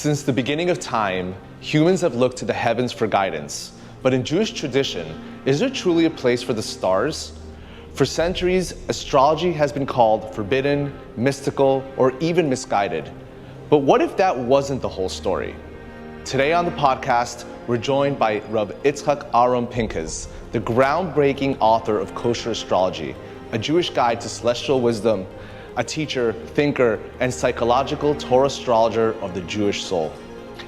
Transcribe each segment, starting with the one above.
Since the beginning of time, humans have looked to the heavens for guidance. But in Jewish tradition, is there truly a place for the stars? For centuries, astrology has been called forbidden, mystical, or even misguided. But what if that wasn't the whole story? Today on the podcast, we're joined by Rav Yitzchok A Pinkesz, the groundbreaking author of Kosher Astrology, a Jewish guide to celestial wisdom, a teacher, thinker, and psychological Torah astrologer of the Jewish soul.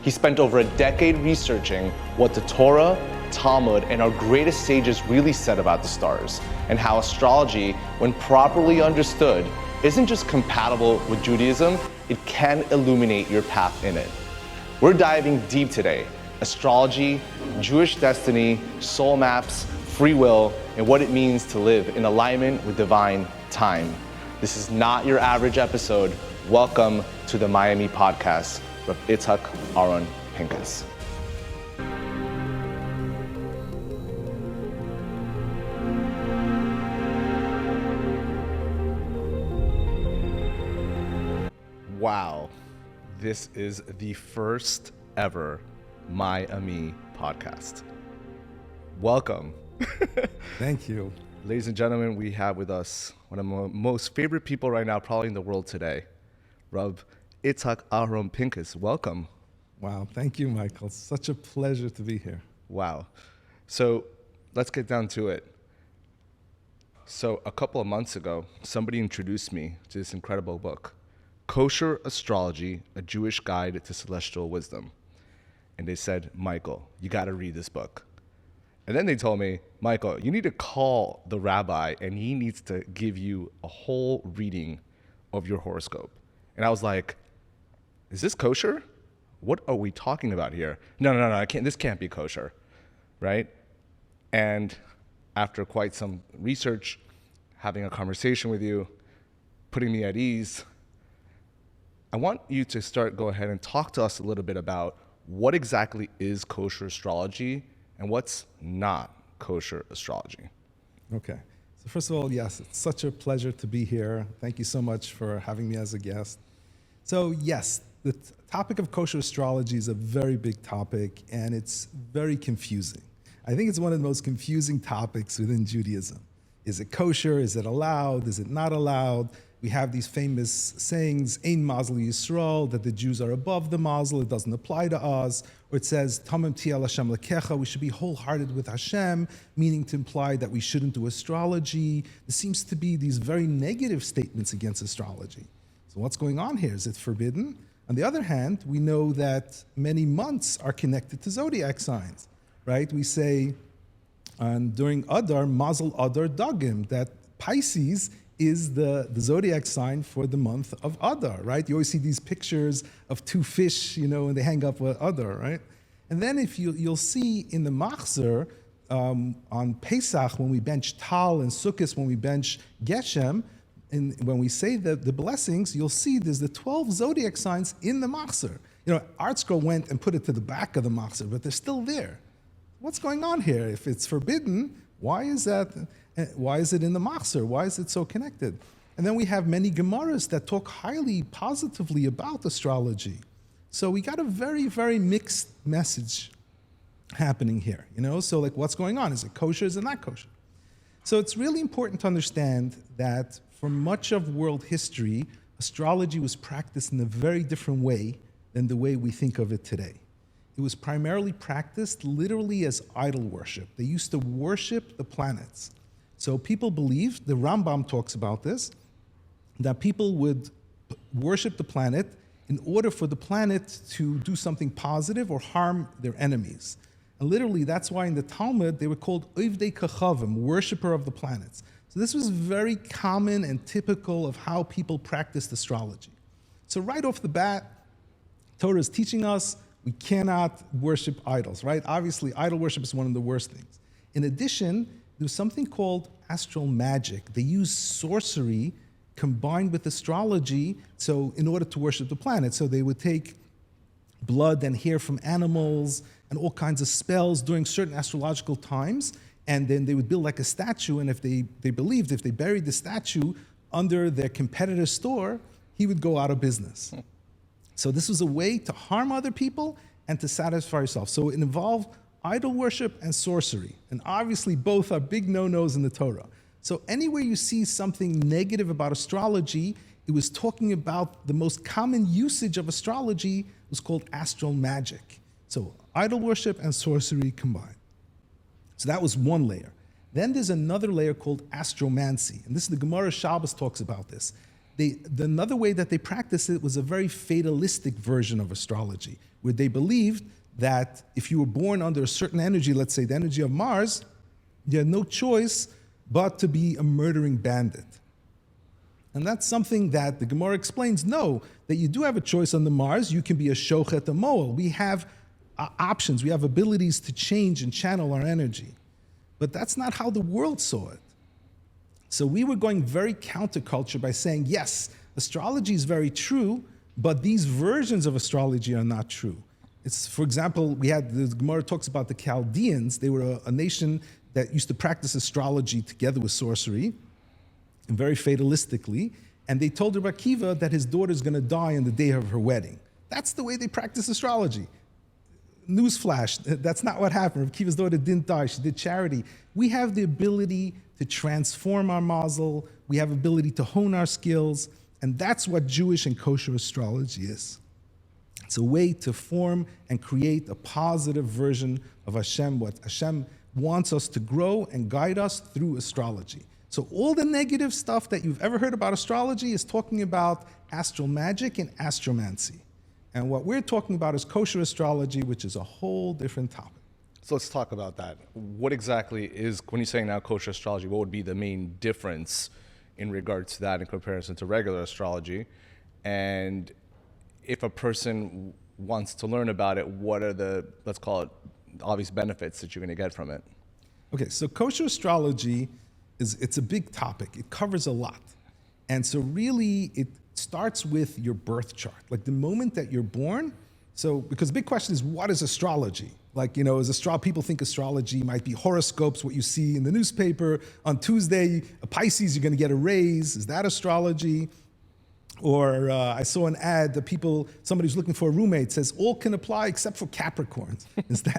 He spent over a decade researching what the Torah, Talmud, and our greatest sages really said about the stars, and how astrology, when properly understood, isn't just compatible with Judaism, it can illuminate your path in it. We're diving deep today: astrology, Jewish destiny, soul maps, free will, and what it means to live in alignment with divine time. This is not your average episode. Welcome to the MyAmi podcast, Rav Yitzchok A Pinkesz. Wow, this is the first ever MyAmi podcast. Welcome. Thank you. Ladies and gentlemen, we have with us one of my most favorite people right now, probably in the world today, Rav Yitzchok A Pinkesz. Welcome. Wow, thank you, Michael. It's such a pleasure to be here. Wow. So let's get down to it. So a couple of months ago, somebody introduced me to this incredible book, Kosher Astrology, a Jewish Guide to Celestial Wisdom. And they said, Michael, you got to read this book. And then they told me, Michael, you need to call the rabbi and he needs to give you a whole reading of your horoscope. And I was like, is this kosher? What are we talking about here? No, this can't be kosher, right? And after quite some research, having a conversation with you, putting me at ease, I want you to go ahead and talk to us a little bit about what exactly is kosher astrology and what's not kosher astrology. Okay. So first of all, yes, it's such a pleasure to be here. Thank you so much for having me as a guest. So yes, the topic of kosher astrology is a very big topic, and it's very confusing. I think it's one of the most confusing topics within Judaism. Is it kosher? Is it allowed? Is it not allowed? We have these famous sayings, Ein Mazel Yisrael, that the Jews are above the Mazel, it doesn't apply to us. Or it says, Tamim Ti Al Hashem Lekecha, we should be wholehearted with Hashem, meaning to imply that we shouldn't do astrology. There seems to be these very negative statements against astrology. So what's going on here? Is it forbidden? On the other hand, we know that many months are connected to zodiac signs, right? We say during Adar, Mazel Adar Dagim, that Pisces is the zodiac sign for the month of Adar, right? You always see these pictures of two fish, and they hang up with Adar, right? And then if you'll see in the Machzor, on Pesach, when we bench Tal, and Sukkot, when we bench Geshem, and when we say the blessings, you'll see there's the 12 zodiac signs in the Machzor. ArtScroll went and put it to the back of the Machzor, but they're still there. What's going on here? If it's forbidden, why is that? Why is it in the Machzor? Why is it so connected? And then we have many Gemaras that talk highly positively about astrology. So we got a very, very mixed message happening here. So like, what's going on? Is it kosher? Is it not kosher? So it's really important to understand that for much of world history, astrology was practiced in a very different way than the way we think of it today. It was primarily practiced literally as idol worship. They used to worship the planets. So people believed, the Rambam talks about this, that people would worship the planet in order for the planet to do something positive or harm their enemies. And literally, that's why in the Talmud, they were called Ovdei Kachavim, worshiper of the planets. So this was very common and typical of how people practiced astrology. So right off the bat, Torah is teaching us we cannot worship idols, right? Obviously, idol worship is one of the worst things. In addition, there's something called astral magic. They use sorcery combined with astrology, so in order to worship the planet. So they would take blood and hair from animals and all kinds of spells during certain astrological times, and then they would build like a statue, and if they believed if they buried the statue under their competitor's store, he would go out of business. So this was a way to harm other people and to satisfy yourself. So it involved idol worship and sorcery. And obviously both are big no-nos in the Torah. So anywhere you see something negative about astrology, it was talking about the most common usage of astrology was called astral magic. So idol worship and sorcery combined. So that was one layer. Then there's another layer called astromancy. And this is the Gemara Shabbos talks about this. Another way that they practiced it was a very fatalistic version of astrology, where they believed that if you were born under a certain energy, let's say the energy of Mars, you had no choice but to be a murdering bandit. And that's something that the Gemara explains, no, that you do have a choice on the Mars. You can be a shochet, a moel. We have options. We have abilities to change and channel our energy. But that's not how the world saw it. So we were going very counterculture by saying, yes, astrology is very true, but these versions of astrology are not true. It's, for example, the Gemara talks about the Chaldeans. They were a nation that used to practice astrology together with sorcery, and very fatalistically, and they told Rabbi Akiva that his daughter is going to die on the day of her wedding. That's the way they practice astrology. Newsflash, that's not what happened. Rabbi Akiva's daughter didn't die, she did charity. We have the ability to transform our mazel, we have ability to hone our skills, and that's what Jewish and kosher astrology is. It's a way to form and create a positive version of Hashem, what Hashem wants us to grow and guide us through astrology. So all the negative stuff that you've ever heard about astrology is talking about astral magic and astromancy. And what we're talking about is kosher astrology, which is a whole different topic. So let's talk about that. What exactly is, when you're saying now kosher astrology, what would be the main difference in regards to that in comparison to regular astrology? And if a person wants to learn about it, what are the, let's call it, obvious benefits that you're going to get from it? Okay, so kosher astrology it's a big topic. It covers a lot. And so really it starts with your birth chart. Like the moment that you're born, so because the big question is, what is astrology? Like, you know, people think astrology might be horoscopes, what you see in the newspaper. On Tuesday, a Pisces, you're going to get a raise. Is that astrology? Or I saw an ad that somebody's looking for a roommate says, all can apply except for Capricorns.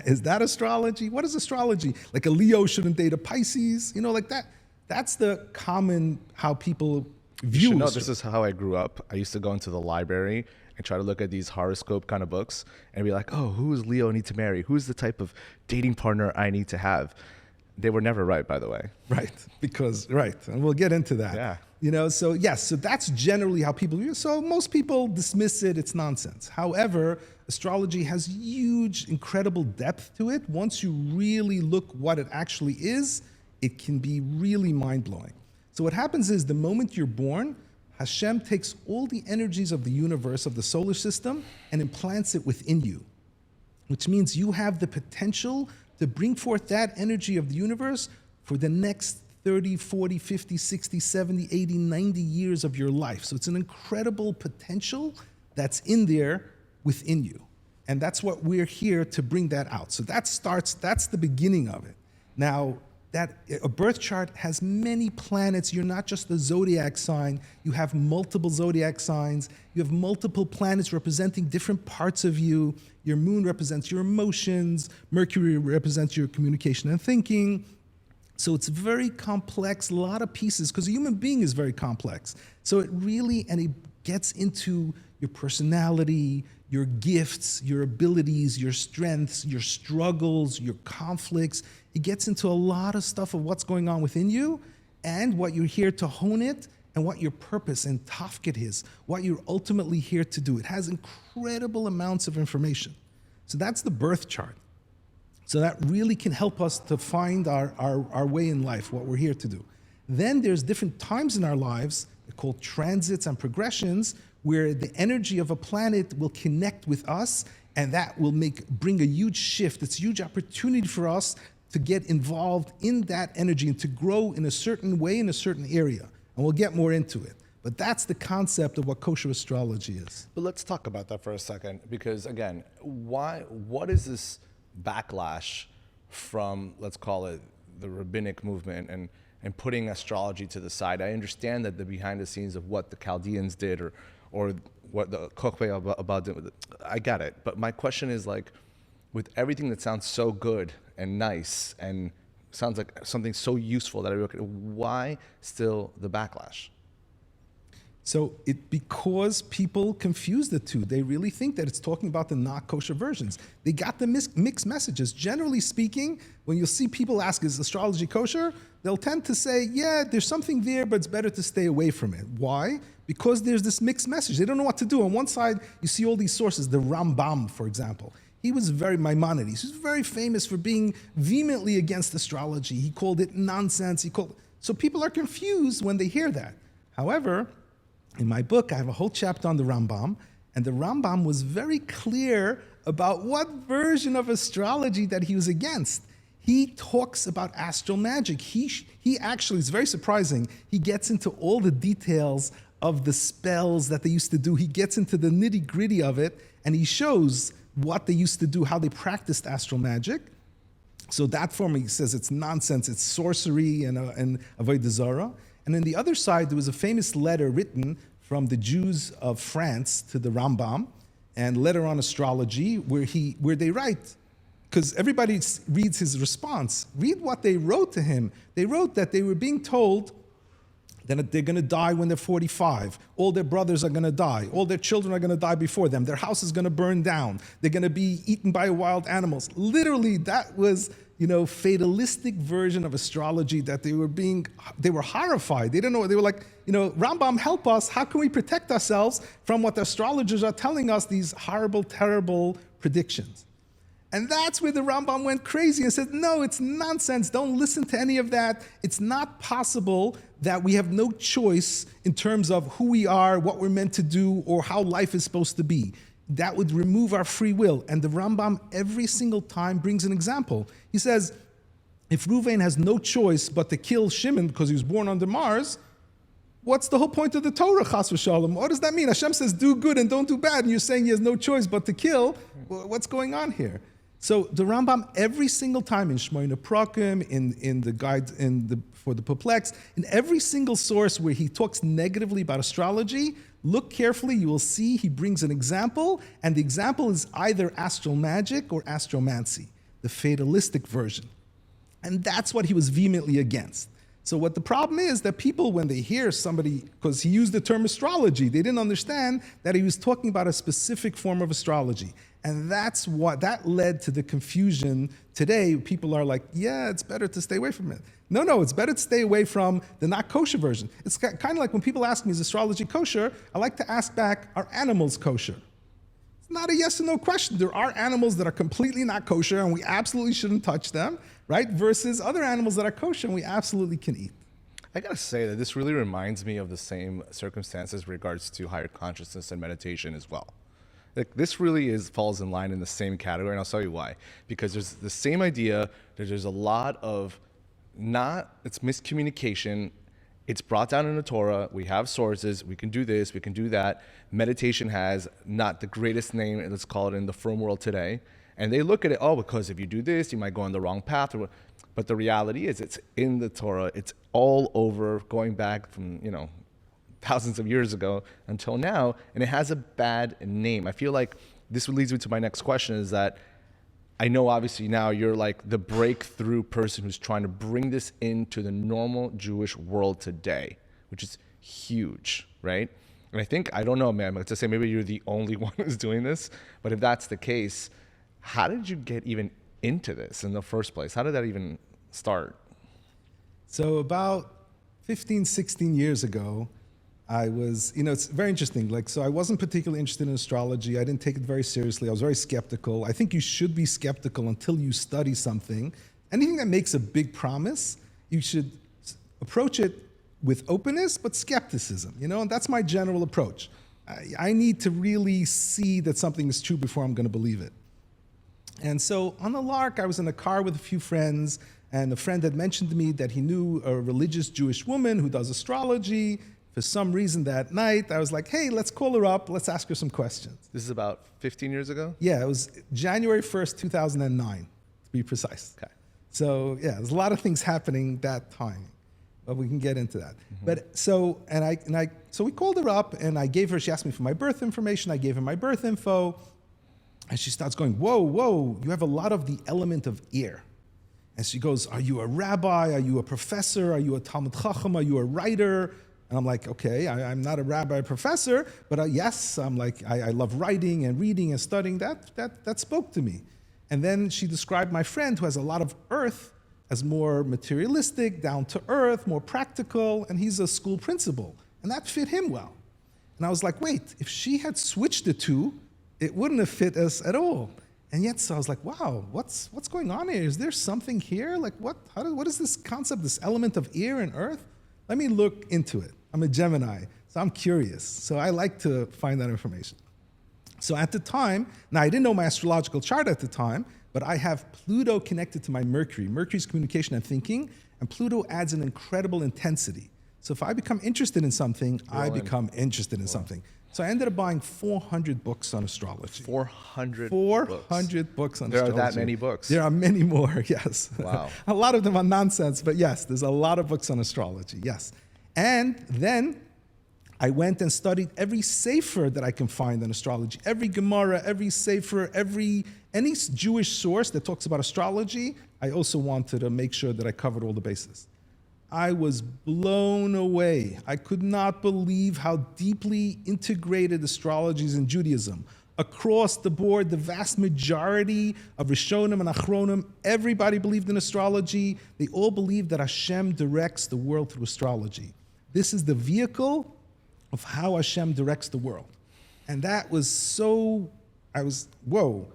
Is that astrology? What is astrology? Like a Leo shouldn't date a Pisces? You know, like that. That's the common, how people view it. This is how I grew up. I used to go into the library and try to look at these horoscope kind of books and be like, oh, who is Leo need to marry? Who's the type of dating partner I need to have? They were never right, by the way. Right, and we'll get into that. Yeah. You know, so yes, so that's generally how people view it. So most people dismiss it, it's nonsense. However, astrology has huge, incredible depth to it. Once you really look what it actually is, it can be really mind-blowing. So what happens is the moment you're born, Hashem takes all the energies of the universe, of the solar system, and implants it within you, which means you have the potential to bring forth that energy of the universe for the next 30, 40, 50, 60, 70, 80, 90 years of your life. So it's an incredible potential that's in there within you. And that's what we're here to bring that out. So that's the beginning of it. Now, a birth chart has many planets. You're not just the zodiac sign. You have multiple zodiac signs. You have multiple planets representing different parts of you. Your moon represents your emotions. Mercury represents your communication and thinking. So it's very complex, a lot of pieces, because a human being is very complex. So it gets into your personality, your gifts, your abilities, your strengths, your struggles, your conflicts. It gets into a lot of stuff of what's going on within you and what you're here to hone it and what your purpose and tafkid is, what you're ultimately here to do. It has incredible amounts of information. So that's the birth chart. So that really can help us to find our way in life, what we're here to do. Then there's different times in our lives, they're called transits and progressions, where the energy of a planet will connect with us, and that will bring a huge shift. It's a huge opportunity for us to get involved in that energy and to grow in a certain way in a certain area. And we'll get more into it. But that's the concept of what kosher astrology is. But let's talk about that for a second, because again, what is this backlash from, let's call it, the rabbinic movement and putting astrology to the side? I understand that the behind the scenes of what the Chaldeans did or what the kokwe about doing. I get it, but my question is like, with everything that sounds so good and nice and sounds like something so useful that why still the backlash? So because people confuse the two, they really think that it's talking about the not kosher versions. They got the mixed messages. Generally speaking, when you'll see people ask, is astrology kosher? They'll tend to say, yeah, there's something there, but it's better to stay away from it. Why? Because there's this mixed message. They don't know what to do. On one side, you see all these sources, the Rambam, for example. He was very Maimonides. He was very famous for being vehemently against astrology. He called it nonsense. So people are confused when they hear that. However, in my book, I have a whole chapter on the Rambam, and the Rambam was very clear about what version of astrology that he was against. He talks about astral magic. He actually, it's very surprising, he gets into all the details of the spells that they used to do. He gets into the nitty-gritty of it, and he shows what they used to do, how they practiced astral magic. So that form, he says it's nonsense, it's sorcery and avodah zarah. And on the other side, there was a famous letter written from the Jews of France to the Rambam, and letter on astrology, where they write, because everybody reads his response. Read what they wrote to him. They wrote that they were being told that they're going to die when they're 45. All their brothers are going to die. All their children are going to die before them. Their house is going to burn down. They're going to be eaten by wild animals. Literally, that was, fatalistic version of astrology that they were horrified. They didn't know. They were like, Rambam, help us. How can we protect ourselves from what the astrologers are telling us, these horrible, terrible predictions? And that's where the Rambam went crazy and said, no, it's nonsense. Don't listen to any of that. It's not possible that we have no choice in terms of who we are, what we're meant to do, or how life is supposed to be. That would remove our free will. And the Rambam every single time brings an example. He says, if Reuven has no choice but to kill Shimon because he was born under Mars, what's the whole point of the Torah, chas v'shalom? What does that mean? Hashem says, do good and don't do bad, and you're saying he has no choice but to kill. What's going on here? So the Rambam, every single time in Shmoyne Prakim, in the guide for the perplexed, in every single source where he talks negatively about astrology, look carefully, you will see he brings an example, and the example is either astral magic or astromancy, the fatalistic version. And that's what he was vehemently against. So what the problem is that people, when they hear somebody, because he used the term astrology, they didn't understand that he was talking about a specific form of astrology. And that led to the confusion today. People are like, yeah, it's better to stay away from it. No, it's better to stay away from the not kosher version. It's kind of like when people ask me, is astrology kosher? I like to ask back, are animals kosher? It's not a yes or no question. There are animals that are completely not kosher and we absolutely shouldn't touch them, right? Versus other animals that are kosher and we absolutely can eat. I gotta say that this really reminds me of the same circumstances in regards to higher consciousness and meditation as well. Like this really falls in line in the same category, and I'll tell you why. Because there's the same idea that there's a lot of it's miscommunication. It's brought down in the Torah. We have sources. We can do this. We can do that. Meditation has not the greatest name, let's call it, in the firm world today. And they look at it, because if you do this, you might go on the wrong path. But the reality is it's in the Torah. It's all over, going back from, thousands of years ago until now, and it has a bad name. I feel like this leads me to my next question, is that I know obviously now you're like the breakthrough person who's trying to bring this into the normal Jewish world today, which is huge, right? And I don't know, man, let's just say maybe you're the only one who's doing this, but if that's the case, how did you get even into this in the first place? How did that even start? So about 15, 16 years ago, I was, it's very interesting. So I wasn't particularly interested in astrology. I didn't take it very seriously. I was very skeptical. I think you should be skeptical until you study something. Anything that makes a big promise, you should approach it with openness, but skepticism, and that's my general approach. I need to really see that something is true before I'm going to believe it. And so on the lark, I was in a car with a few friends, and a friend had mentioned to me that he knew a religious Jewish woman who does astrology. For some reason that night, I was like, hey, let's call her up. Let's ask her some questions. This is about 15 years ago? Yeah, it was January 1st, 2009, to be precise. Okay. So yeah, there's a lot of things happening that time. But we can get into that. But so we called her up and I gave her. She asked me for my birth information. I gave her my birth info, and she starts going, "Whoa, you have a lot of the element of ear." And she goes, "Are you a rabbi? Are you a professor? Are you a Talmud Chacham? Are you a writer?" And I'm like, "Okay, I'm not a rabbi, professor, but yes, I'm like I love writing and reading and studying." That spoke to me. And then she described my friend who has a lot of earth as more materialistic, down to earth, more practical, and he's a school principal. And that fit him well. And I was like, wait, if she had switched the two, it wouldn't have fit us at all. And yet, so I was like, wow, what's going on here? Is there something here? Like, what is this concept, this element of air and earth? Let me look into it. I'm a Gemini, so I'm curious. So I like to find that information. So at the time, now I didn't know my astrological chart at the time, but I have Pluto connected to my Mercury. Mercury's communication and thinking, and Pluto adds an incredible intensity. So if I become interested in something, I become interested in something. So I ended up buying 400 books on astrology. 400 books on astrology. There are that many books. There are many more, yes. Wow. A lot of them are nonsense, but yes, there's a lot of books on astrology, yes. And then I went and studied every sefer that I can find on astrology, every Gemara, every sefer, any Jewish source that talks about astrology. I also wanted to make sure that I covered all the bases. I was blown away. I could not believe how deeply integrated astrology is in Judaism. Across the board, the vast majority of Rishonim and Achronim, everybody believed in astrology. They all believed that Hashem directs the world through astrology. This is the vehicle of how Hashem directs the world. And that was so, whoa.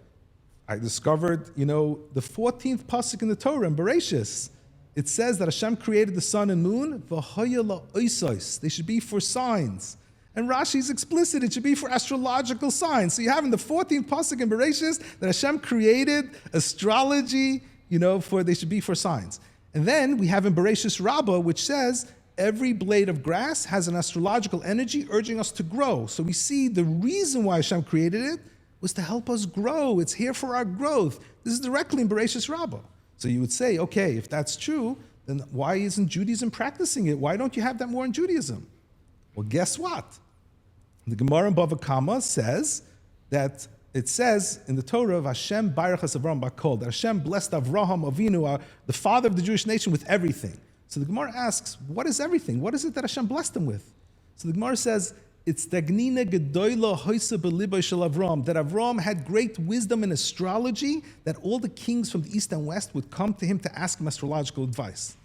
I discovered, the 14th pasuk in the Torah, in Bereshis, it says that Hashem created the sun and moon, v'haya la'osos. They should be for signs. And Rashi is explicit, it should be for astrological signs. So you have in the 14th pasuk in Bereshis that Hashem created astrology, they should be for signs. And then we have in Bereshis Rabbah, which says, every blade of grass has an astrological energy urging us to grow. So we see the reason why Hashem created it was to help us grow. It's here for our growth. This is directly in Bereshis Rabbah. So you would say, okay, if that's true, then why isn't Judaism practicing it? Why don't you have that more in Judaism? Well, guess what? The Gemara in Bava Kama says that it says in the Torah of Hashem Barachas Avram Bakol, that Hashem blessed Avraham Avinu, the father of the Jewish nation, with everything. So the Gemara asks, what is everything? What is it that Hashem blessed him with? So the Gemara says, it's Dagnina Gedoyla Hoysa Beliba Shel Avram, that Avram had great wisdom in astrology, that all the kings from the east and west would come to him to ask him astrological advice.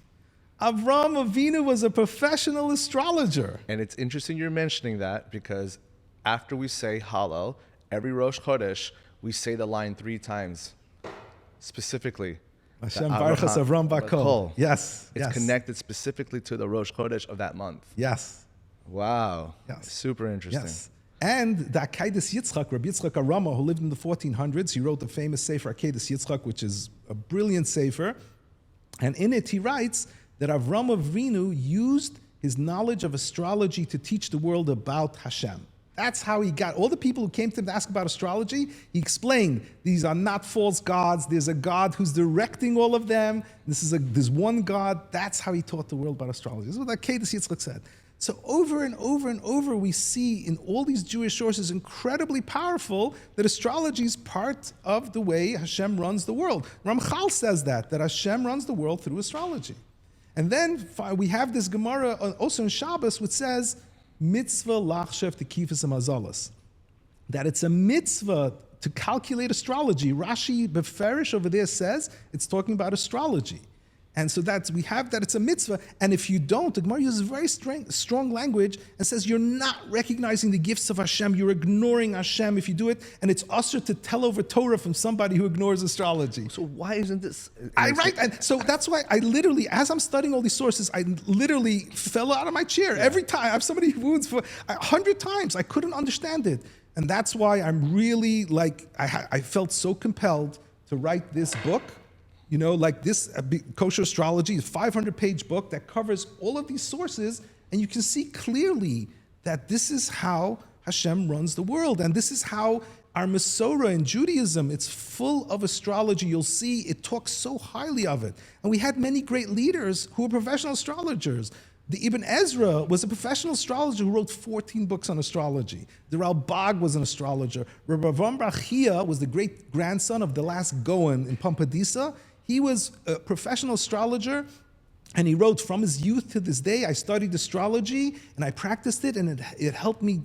Avram Avinu was a professional astrologer. And it's interesting you're mentioning that, because after we say Hallel, every Rosh Chodesh, we say the line 3 times, specifically. Hashem Barachas Avram Bakol. Yes. It's connected specifically to the Rosh Chodesh of that month. Yes. Wow. Yes. Super interesting. Yes. And the Akedas Yitzchok, Rav Yitzchok A, who lived in the 1400s, he wrote the famous sefer Akedas Yitzchok, which is a brilliant sefer. And in it he writes that Avram Avinu used his knowledge of astrology to teach the world about Hashem. That's how he got all the people who came to him to ask about astrology. He explained these are not false gods. There's a God who's directing all of them. There's one God. That's how he taught the world about astrology. This is what Akedas Yitzchok said. So over and over and over, we see in all these Jewish sources, incredibly powerful, that astrology is part of the way Hashem runs the world. Ramchal says that Hashem runs the world through astrology. And then we have this Gemara also in Shabbos, which says, mitzvah lachshev tekifas amazalas, that it's a mitzvah to calculate astrology. Rashi Beferish over there says it's talking about astrology. And so we have that it's a mitzvah. And if you don't, the Gemara uses very strong language and says you're not recognizing the gifts of Hashem. You're ignoring Hashem if you do it. And it's usher to tell over Torah from somebody who ignores astrology. So why isn't this? Right. And so that's why I literally, as I'm studying all these sources, I literally fell out of my chair. Every time. I have so many wounds for 100 times. I couldn't understand it. And that's why I'm really I felt so compelled to write this book. This Kosher Astrology, a 500-page book that covers all of these sources, and you can see clearly that this is how Hashem runs the world, and this is how Our Masorah in Judaism, it's full of astrology. You'll see it talks so highly of it. And we had many great leaders who were professional astrologers. The Ibn Ezra was a professional astrologer who wrote 14 books on astrology. The Ralbag was an astrologer. Rabbi Avraham Brachia was the great-grandson of the last Goen in Pompadisa. He was a professional astrologer, and he wrote, from his youth to this day, I studied astrology, and I practiced it, and it helped me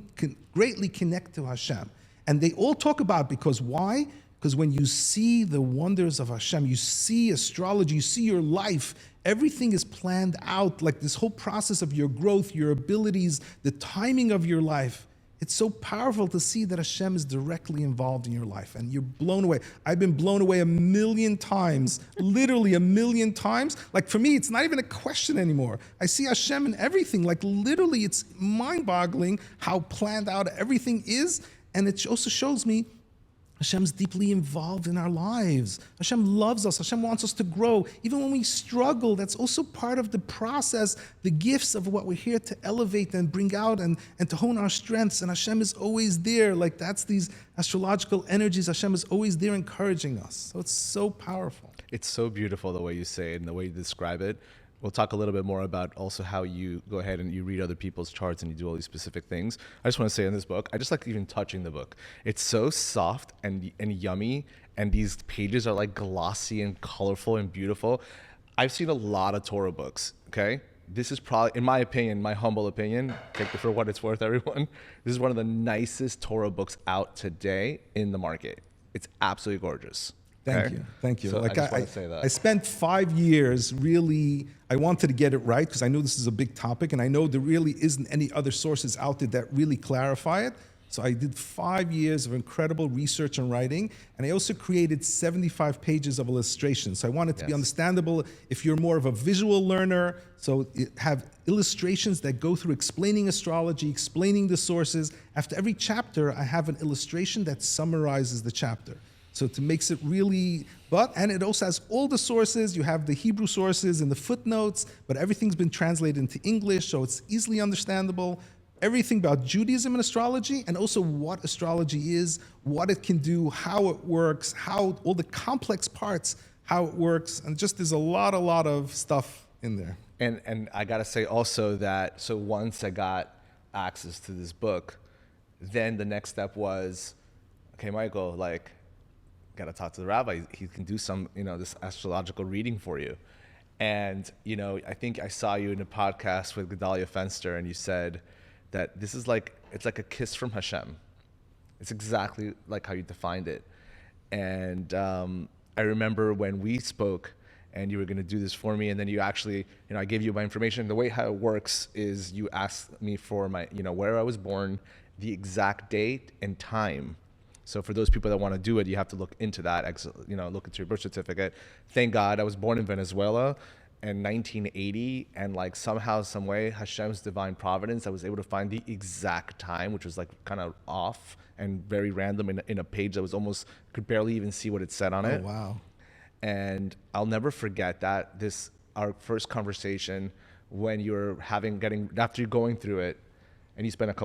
greatly connect to Hashem. And they all talk about it because why? Because when you see the wonders of Hashem, you see astrology, you see your life, everything is planned out, like this whole process of your growth, your abilities, the timing of your life. It's so powerful to see that Hashem is directly involved in your life, and you're blown away. I've been blown away 1,000,000 times, literally 1,000,000 times. Like for me, it's not even a question anymore. I see Hashem in everything. Like literally, it's mind-boggling how planned out everything is, and it also shows me Hashem's deeply involved in our lives. Hashem loves us. Hashem wants us to grow. Even when we struggle, that's also part of the process, the gifts of what we're here to elevate and bring out and to hone our strengths. And Hashem is always there. Like that's these astrological energies. Hashem is always there encouraging us. So it's so powerful. It's so beautiful the way you say it and the way you describe it. We'll talk a little bit more about also how you go ahead and you read other people's charts and you do all these specific things. I just want to say in this book, I just like even touching the book. It's so soft and yummy, and these pages are like glossy and colorful and beautiful. I've seen a lot of Torah books, okay? This is probably, in my opinion, my humble opinion, take it for what it's worth, everyone. This is one of the nicest Torah books out today in the market. It's absolutely gorgeous. Thank you. Thank you. So like I just want to say that. I spent 5 years really, I wanted to get it right because I know this is a big topic and I know there really isn't any other sources out there that really clarify it. So I did 5 years of incredible research and writing, and I also created 75 pages of illustrations. So I want it to be understandable if you're more of a visual learner. So have illustrations that go through explaining astrology, explaining the sources. After every chapter, I have an illustration that summarizes the chapter. So it makes it really, and it also has all the sources. You have the Hebrew sources and the footnotes, but everything's been translated into English, so it's easily understandable. Everything about Judaism and astrology, and also what astrology is, what it can do, how it works, how all the complex parts, how it works, and just there's a lot of stuff in there. And I gotta say also that, so once I got access to this book, then the next step was, okay, Michael, like, gotta talk to the rabbi. He can do some, this astrological reading for you. And, I think I saw you in a podcast with Gedalia Fenster, and you said that this is like, it's like a kiss from Hashem. It's exactly like how you defined it. And I remember when we spoke and you were gonna do this for me, and then you actually, I gave you my information. The way how it works is you asked me for my, where I was born, the exact date and time. So for those people that want to do it, you have to look into that, look into your birth certificate. Thank God I was born in Venezuela in 1980, and like somehow, some way, Hashem's divine providence, I was able to find the exact time, which was like kind of off and very random in a page that was almost, could barely even see what it said on it. Oh, wow. And I'll never forget that, our first conversation when after you're going through it, and you spend a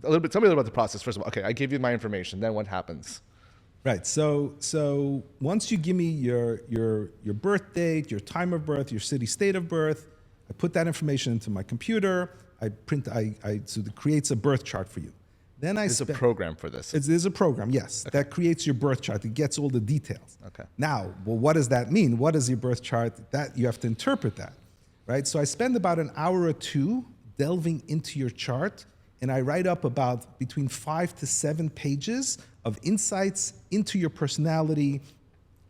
little bit, tell me a little about the process. First of all, okay, I give you my information. Then what happens? Right. So once you give me your birth date, your time of birth, your city, state of birth, I put that information into my computer. So it creates a birth chart for you. Then there's a program for this. There's a program, yes, that creates your birth chart. It gets all the details. Okay. Now, well, what does that mean? What is your birth chart? That you have to interpret that, right? So I spend about an hour or two delving into your chart. And I write up about between 5 to 7 pages of insights into your personality,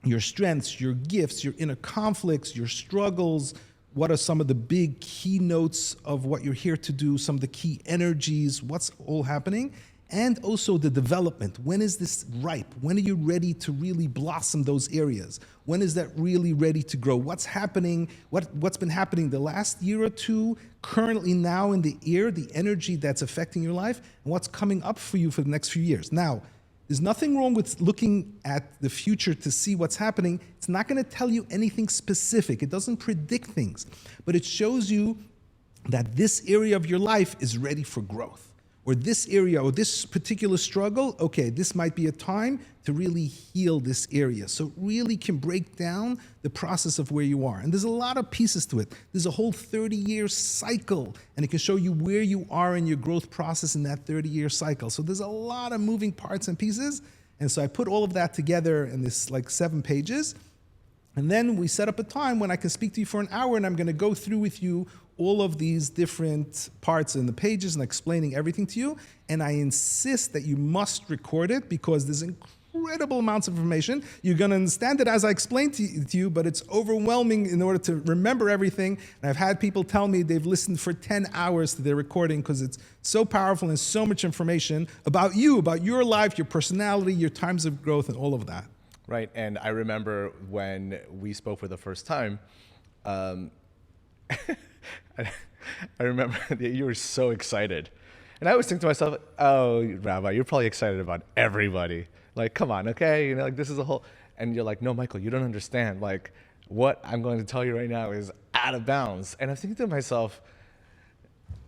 your strengths, your gifts, your inner conflicts, your struggles. What are some of the big keynotes of what you're here to do, some of the key energies, what's all happening, and also the development. When is this ripe? When are you ready to really blossom those areas? When is that really ready to grow? What's happening? What's been happening the last year or two, currently now in the year, the energy that's affecting your life, and what's coming up for you for the next few years. Now, there's nothing wrong with looking at the future to see what's happening. It's not going to tell you anything specific. It doesn't predict things, but it shows you that this area of your life is ready for growth, or this area, or this particular struggle, okay, this might be a time to really heal this area. So it really can break down the process of where you are. And there's a lot of pieces to it. There's a whole 30-year cycle, and it can show you where you are in your growth process in that 30-year cycle. So there's a lot of moving parts and pieces. And so I put all of that together in this like 7 pages. And then we set up a time when I can speak to you for an hour, and I'm going to go through with you all of these different parts in the pages and explaining everything to you. And I insist that you must record it because there's incredible amounts of information. You're going to understand it as I explain to you, but it's overwhelming in order to remember everything. And I've had people tell me they've listened for 10 hours to their recording because it's so powerful and so much information about you, about your life, your personality, your times of growth, and all of that. Right, and I remember when we spoke for the first time, I remember that you were so excited. And I was thinking to myself, oh, Rabbi, you're probably excited about everybody. Like, come on, okay? You know, like this is a whole, and you're like, no, Michael, you don't understand. Like, what I'm going to tell you right now is out of bounds. And I'm thinking to myself,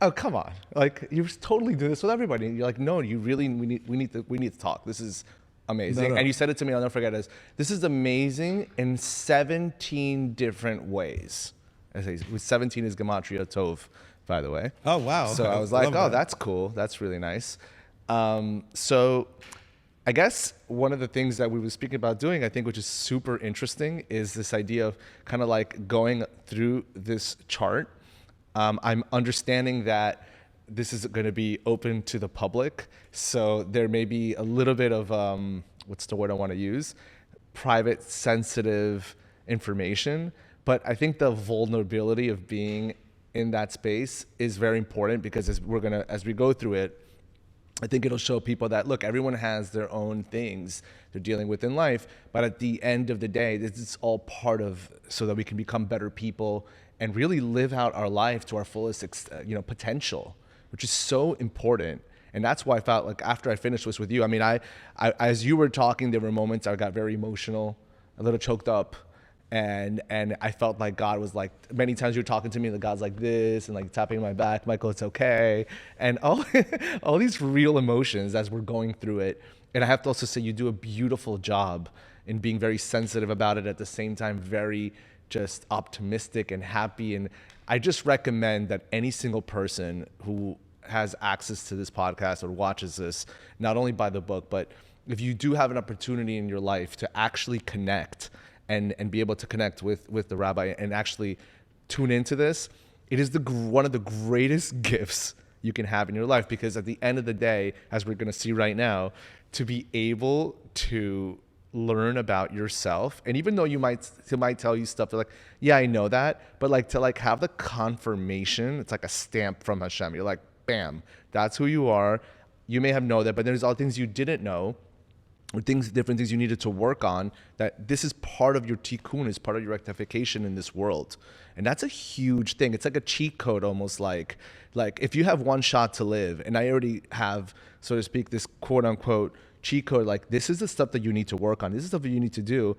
oh, come on. Like, you totally do this with everybody. And you're like, no, you really, we need to talk. This is amazing. No. And you said it to me, I'll never forget this is amazing in 17 different ways. I say, 17 is Gematria Tov, by the way. Oh, wow. So I was like, oh, that. that's cool. That's really nice. So I guess one of the things that we were speaking about doing, I think, which is super interesting, is this idea of kind of like going through this chart. I'm understanding that this is going to be open to the public. So there may be a little bit of, what's the word I want to use? Private, sensitive information. But I think the vulnerability of being in that space is very important because as we go through it, I think it'll show people that, look, everyone has their own things they're dealing with in life, but at the end of the day, this is all part of so that we can become better people and really live out our life to our fullest, potential, which is so important. And that's why I felt like after I finished this with you, I mean, I as you were talking, there were moments I got very emotional, a little choked up. And I felt like God was like, many times you were talking to me, and God's like this and like tapping my back, Michael, it's okay. And all these real emotions as we're going through it. And I have to also say you do a beautiful job in being very sensitive about it, at the same time, very just optimistic and happy. And I just recommend that any single person who has access to this podcast or watches this, not only buy the book, but if you do have an opportunity in your life to actually connect and be able to connect with the rabbi and actually tune into this, it is one of the greatest gifts you can have in your life, because at the end of the day, as we're going to see right now, to be able to learn about yourself, and even though he might tell you stuff like, yeah, I know that, but like to like have the confirmation, it's like a stamp from Hashem. You're like, bam, that's who you are. You may have known that, but there's all things you didn't know, or different things you needed to work on, that this is part of your tikkun, is part of your rectification in this world. And that's a huge thing. It's like a cheat code, almost like if you have one shot to live, and I already have, so to speak, this quote unquote cheat code, like this is the stuff that you need to work on. This is stuff that you need to do.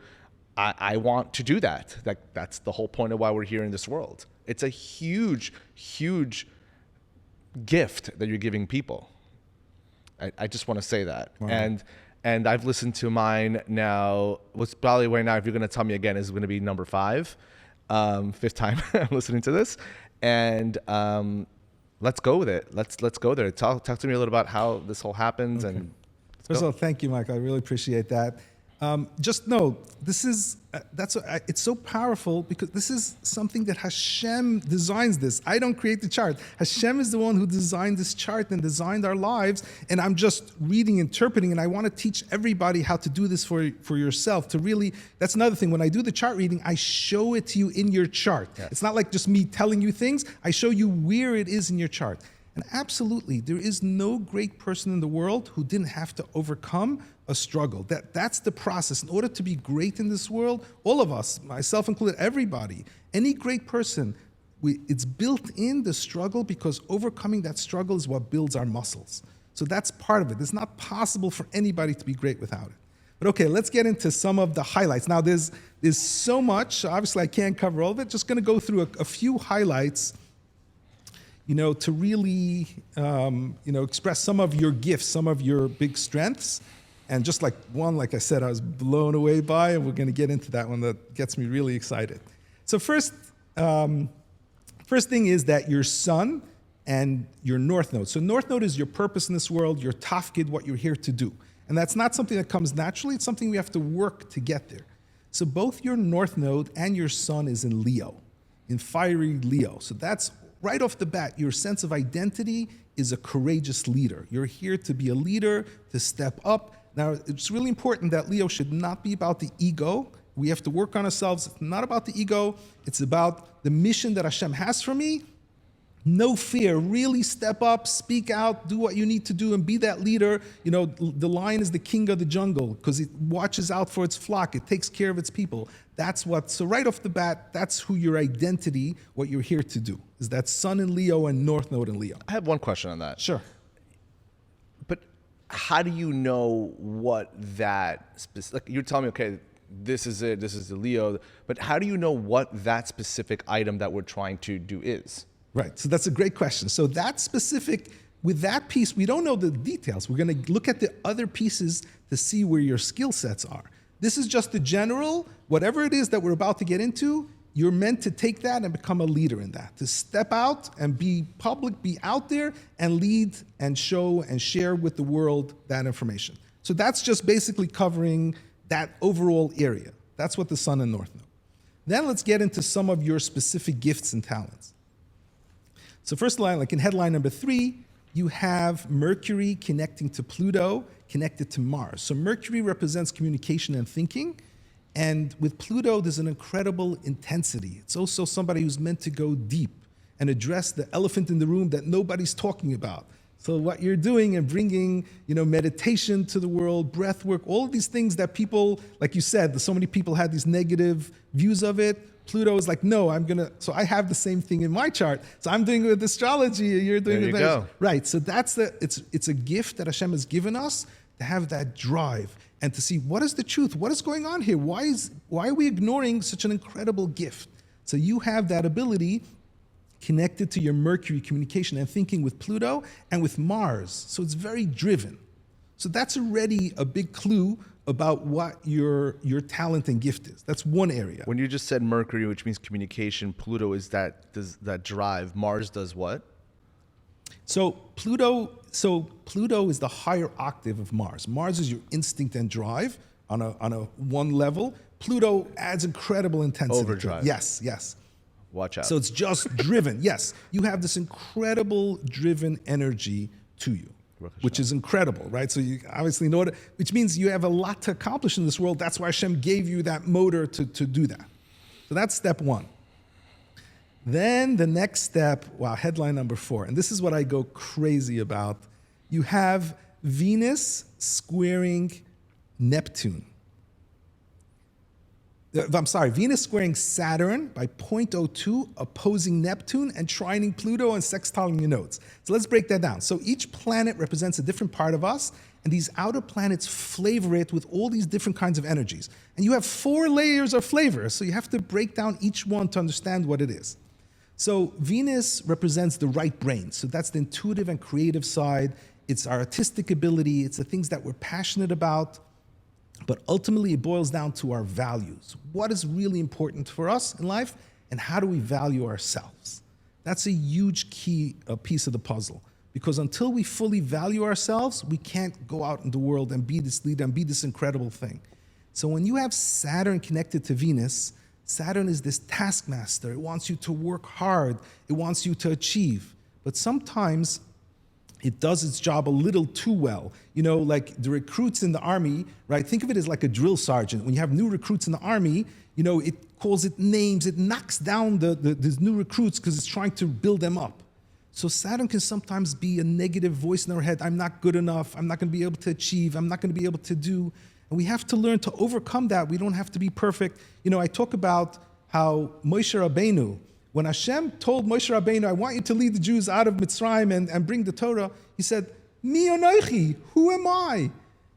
I want to do that. Like that's the whole point of why we're here in this world. It's a huge, huge gift that you're giving people. I just want to say that. Wow. And I've listened to mine now. What's probably right now, if you're going to tell me again, is going to be number 5, 5th time I'm listening to this. And let's go with it. Let's go there. Talk to me a little about how this all happens. Okay. And first of all, thank you, Mike. I really appreciate that. Just know, this is it's so powerful because this is something that Hashem designs this. I don't create the chart. Hashem is the one who designed this chart and designed our lives, and I'm just reading, interpreting, and I want to teach everybody how to do this for yourself. To really, that's another thing. When I do the chart reading, I show it to you in your chart. Yes. It's not like just me telling you things. I show you where it is in your chart. And absolutely, there is no great person in the world who didn't have to overcome a struggle. That's the process. In order to be great in this world, all of us, myself included, everybody, any great person, it's built in the struggle, because overcoming that struggle is what builds our muscles. So that's part of it. It's not possible for anybody to be great without it. But okay, let's get into some of the highlights. Now, there's so much. Obviously, I can't cover all of it. Just going to go through a few highlights. to really, express some of your gifts, some of your big strengths. And just like I said, I was blown away by, and we're going to get into that one that gets me really excited. So first thing is that your sun and your north node. So north node is your purpose in this world, your tafkid, what you're here to do. And that's not something that comes naturally. It's something we have to work to get there. So both your north node and your sun is in Leo, in fiery Leo. So that's right off the bat, your sense of identity is a courageous leader. You're here to be a leader, to step up. Now, it's really important that Leo should not be about the ego. We have to work on ourselves. It's not about the ego. It's about the mission that Hashem has for me. No fear. Really step up, speak out, do what you need to do, and be that leader. The lion is the king of the jungle because it watches out for its flock. It takes care of its people. So right off the bat, that's who your identity, what you're here to do, is that sun in Leo and north node in Leo. I have one question on that. Sure. But how do you know what that specific? You're telling me, okay, this is it. This is the Leo. But how do you know what that specific item that we're trying to do is? Right. So that's a great question. So with that piece, we don't know the details. We're going to look at the other pieces to see where your skill sets are. This is just the general. Whatever it is that we're about to get into, you're meant to take that and become a leader in that, to step out and be public, be out there and lead and show and share with the world that information. So that's just basically covering that overall area. That's what the sun and north know. Then let's get into some of your specific gifts and talents. So first line, like in headline number 3, you have Mercury connecting to Pluto, connected to Mars. So Mercury represents communication and thinking. And with Pluto, there's an incredible intensity. It's also somebody who's meant to go deep and address the elephant in the room that nobody's talking about. So what you're doing and bringing, meditation to the world, breath work, all of these things that people, like you said, so many people had these negative views of it. Pluto is like, no, so I have the same thing in my chart. So I'm doing it with astrology, you're doing it with go. Right, so it's a gift that Hashem has given us to have that drive and to see what is the truth, what is going on here, why are we ignoring such an incredible gift? So you have that ability connected to your Mercury communication and thinking with Pluto and with Mars. So it's very driven. So that's already a big clue about what your talent and gift is. That's one area. When you just said Mercury, which means communication, Pluto does that drive. Mars does what? So Pluto is the higher octave of Mars. Mars is your instinct and drive on a one level. Pluto adds incredible intensity. Overdrive. Yes. Watch out. So it's just driven. Yes, you have this incredible driven energy to you, which is incredible, right? So you obviously know it, which means you have a lot to accomplish in this world. That's why Hashem gave you that motor to do that. So that's step 1. Then the next step, headline number 4, and this is what I go crazy about. You have Venus squaring Neptune. Venus squaring Saturn by 0.02, opposing Neptune, and trining Pluto and sextiling your nodes. So let's break that down. So each planet represents a different part of us, and these outer planets flavor it with all these different kinds of energies. And you have 4 layers of flavor, so you have to break down each one to understand what it is. So Venus represents the right brain. So that's the intuitive and creative side. It's our artistic ability. It's the things that we're passionate about. But ultimately, it boils down to our values. What is really important for us in life, and how do we value ourselves? That's a huge key piece of the puzzle. Because until we fully value ourselves, we can't go out in the world and be this leader and be this incredible thing. So when you have Saturn connected to Venus, Saturn is this taskmaster. It wants you to work hard. It wants you to achieve. But sometimes it does its job a little too well. Like the recruits in the army, right? Think of it as like a drill sergeant. When you have new recruits in the army, it calls it names. It knocks down these new recruits because it's trying to build them up. So Saturn can sometimes be a negative voice in our head. I'm not good enough. I'm not going to be able to achieve. I'm not going to be able to do. And we have to learn to overcome that. We don't have to be perfect. I talk about how Moshe Rabbeinu, when Hashem told Moshe Rabbeinu, I want you to lead the Jews out of Mitzrayim and bring the Torah, he said, Mi onochi, who am I?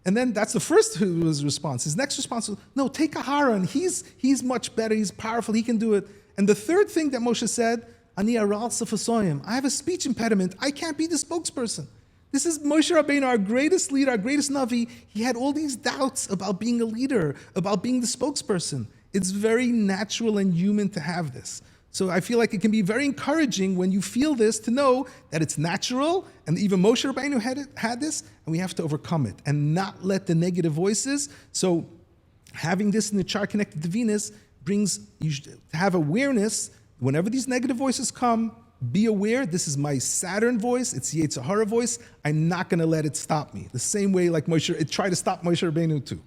And then that's the first his response. His next response was, no, take Aharon. He's much better. He's powerful. He can do it. And the third thing that Moshe said, Ani aral sefasoyim. I have a speech impediment. I can't be the spokesperson. This is Moshe Rabbeinu, our greatest leader, our greatest Navi. He had all these doubts about being a leader, about being the spokesperson. It's very natural and human to have this. So I feel like it can be very encouraging when you feel this to know that it's natural, and even Moshe Rabbeinu had this, and we have to overcome it and not let the negative voices. So having this in the chart connected to Venus brings you to have awareness. Whenever these negative voices come, be aware, this is my Saturn voice, it's the Yitzchok A voice. I'm not going to let it stop me. The same way like Moshe, it tried to stop Moshe Rabbeinu too.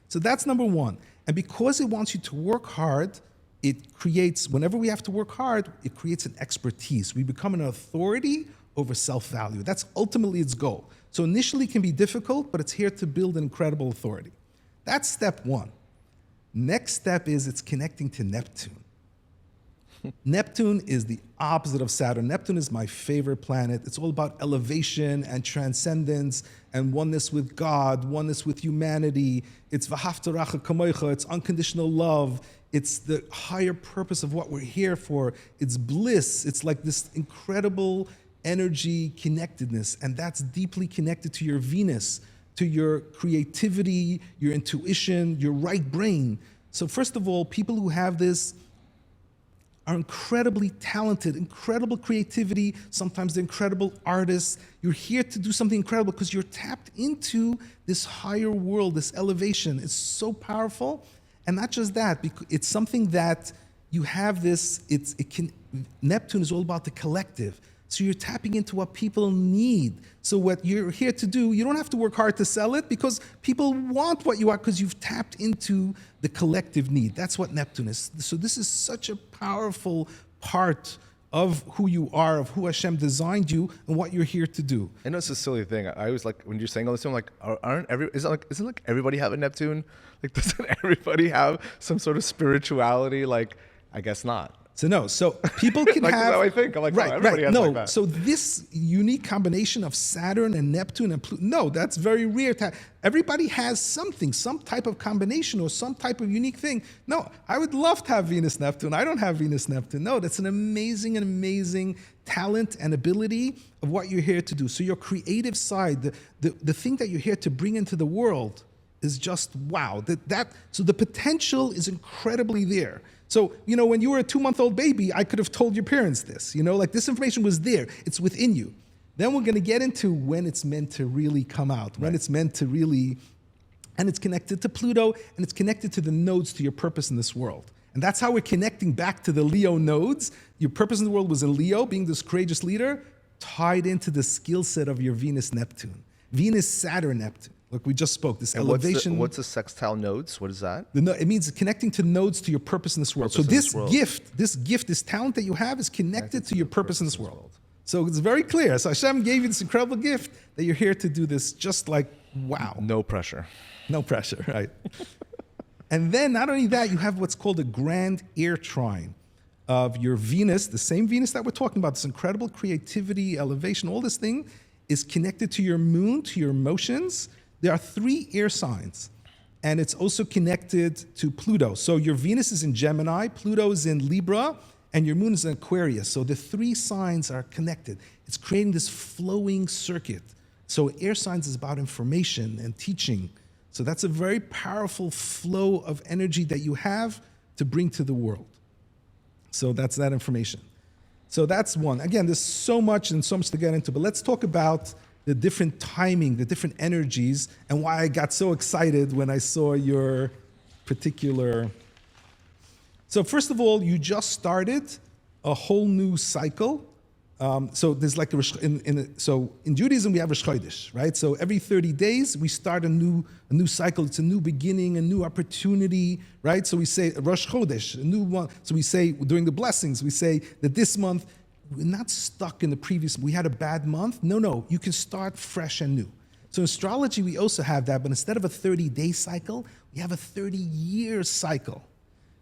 So that's number one. And because it wants you to work hard, it creates, whenever we have to work hard, it creates an expertise. We become an authority over self-value. That's ultimately its goal. So initially it can be difficult, but it's here to build an incredible authority. That's step one. Next step is it's connecting to Neptune. Neptune is the opposite of Saturn. Neptune is my favorite planet. It's all about elevation and transcendence and oneness with God, oneness with humanity. It's v'haftarach kamoicha. It's unconditional love. It's the higher purpose of what we're here for. It's bliss. It's like this incredible energy connectedness, and that's deeply connected to your Venus, to your creativity, your intuition, your right brain. So first of all, people who have this are incredibly talented, incredible creativity. Sometimes they're incredible artists. You're here to do something incredible because you're tapped into this higher world, this elevation. It's so powerful. And not just that, it's something that you have this, Neptune is all about the collective. So you're tapping into what people need. So what you're here to do, you don't have to work hard to sell it because people want what you are because you've tapped into the collective need. That's what Neptune is. So this is such a powerful part of who you are, of who Hashem designed you, and what you're here to do. I know it's a silly thing. I was like, when you're saying all this, I'm like, isn't like everybody have a Neptune? Like, doesn't everybody have some sort of spirituality? Like, I guess not. So no, so people can like, have. That's how I think. I'm like, right, no, everybody right. has No, like that. so this unique combination of Saturn and Neptune and Pluto, no, that's very rare. Everybody has something, some type of combination or some type of unique thing. No, I would love to have Venus Neptune. I don't have Venus Neptune. No, that's an amazing talent and ability of what you're here to do. So your creative side, the thing that you're here to bring into the world is just wow. So the potential is incredibly there. So, when you were a 2-month-old baby, I could have told your parents this, like this information was there. It's within you. Then we're going to get into when it's meant to really come out, when it's meant to really, and it's connected to Pluto, and it's connected to the nodes to your purpose in this world. And that's how we're connecting back to the Leo nodes. Your purpose in the world was in Leo, being this courageous leader, tied into the skill set of your Venus Neptune. Venus, Saturn, Neptune. Look, we just spoke, this elevation. What's the sextile nodes? What is that? It means connecting to nodes to your purpose in this world. So this gift, this talent that you have is connected to your purpose in this world. So it's very clear. So Hashem gave you this incredible gift that you're here to do this just like, wow. No pressure. No pressure, right? And then not only that, you have what's called a grand air trine of your Venus, the same Venus that we're talking about, this incredible creativity, elevation, all this thing is connected to your moon, to your emotions. There are 3 air signs, and it's also connected to Pluto. So your Venus is in Gemini, Pluto is in Libra, and your moon is in Aquarius. So the 3 signs are connected. It's creating this flowing circuit. So air signs is about information and teaching. So that's a very powerful flow of energy that you have to bring to the world. So that's that information. So that's one. Again, there's so much and so much to get into, but let's talk about the different timing, the different energies, and why I got so excited when I saw your particular. So first of all, you just started a whole new cycle. So there's like so in Judaism we have Rosh Chodesh, right? So every 30 days we start a new cycle. It's a new beginning, a new opportunity, right? So we say Rosh Chodesh, a new one. So we say during the blessings, we say that this month we're not stuck in the previous. We had a bad month. No, you can start fresh and new. So in astrology we also have that, but instead of a 30-day cycle, we have a 30-year cycle.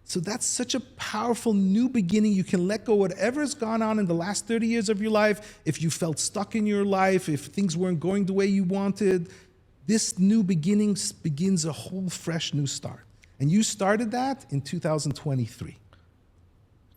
So that's such a powerful new beginning. You can let go whatever's gone on in the last 30 years of your life. If you felt stuck in your life, if things weren't going the way you wanted, this new beginning begins a whole fresh new start. And you started that in 2023.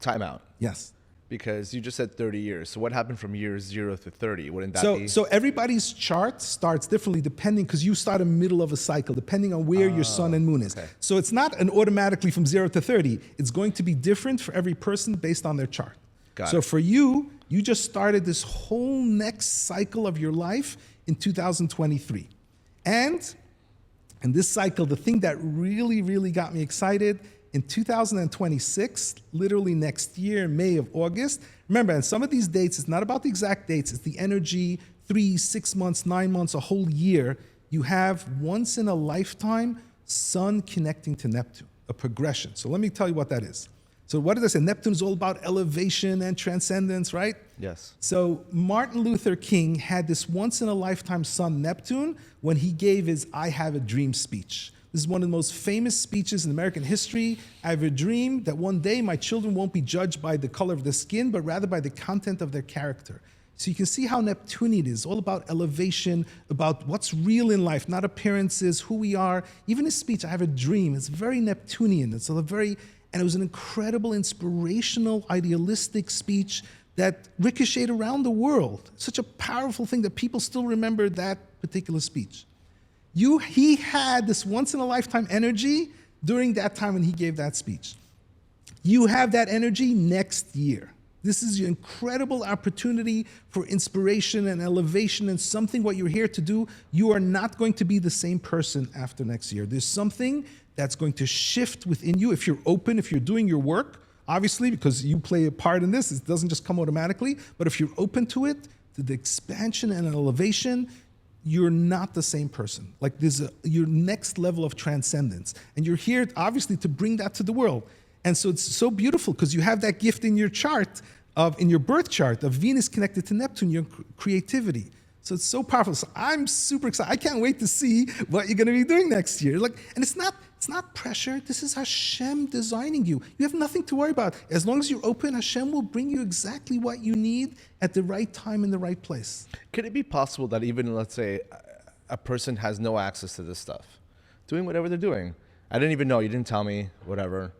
Time out. Yes. Because you just said 30 years. So what happened from years 0 to 30? Wouldn't that be? So everybody's chart starts differently depending, because you start in the middle of a cycle, depending on where your sun and moon is. Okay. So it's not an automatically from 0 to 30. It's going to be different for every person based on their chart. Got so it. for you, you just started this whole next cycle of your life in 2023. And in this cycle, the thing that really, really got me excited, in 2026, literally next year, May of August. Remember, and some of these dates, it's not about the exact dates, it's the energy, 3, 6 months, 9 months, a whole year. You have once in a lifetime sun connecting to Neptune, a progression. So let me tell you what that is. So what did I say? Neptune is all about elevation and transcendence, right? Yes. So Martin Luther King had this once in a lifetime sun Neptune when he gave his I Have a Dream speech. This is one of the most famous speeches in American history. I have a dream that one day my children won't be judged by the color of their skin, but rather by the content of their character. So you can see how Neptunian it is, all about elevation, about what's real in life, not appearances, who we are. Even his speech, I have a dream, it's very Neptunian. It's a very, and it was an incredible, inspirational, idealistic speech that ricocheted around the world. Such a powerful thing that people still remember that particular speech. He had this once-in-a-lifetime energy during that time when he gave that speech. You have that energy next year. This is your incredible opportunity for inspiration and elevation and something what you're here to do. You are not going to be the same person after next year. There's something that's going to shift within you if you're open, if you're doing your work, obviously, because you play a part in this. It doesn't just come automatically. But if you're open to it, to the expansion and elevation, you're not the same person. Like there's your next level of transcendence. And you're here, obviously, to bring that to the world. And so it's so beautiful because you have that gift in your chart, in your birth chart, of Venus connected to Neptune, your creativity. So it's so powerful. So I'm super excited. I can't wait to see what you're going to be doing next year. And it's not pressure. This is Hashem designing you. You have nothing to worry about. As long as you're open, Hashem will bring you exactly what you need at the right time in the right place. Could it be possible that even, let's say, a person has no access to this stuff, doing whatever they're doing? I didn't even know. You didn't tell me, whatever.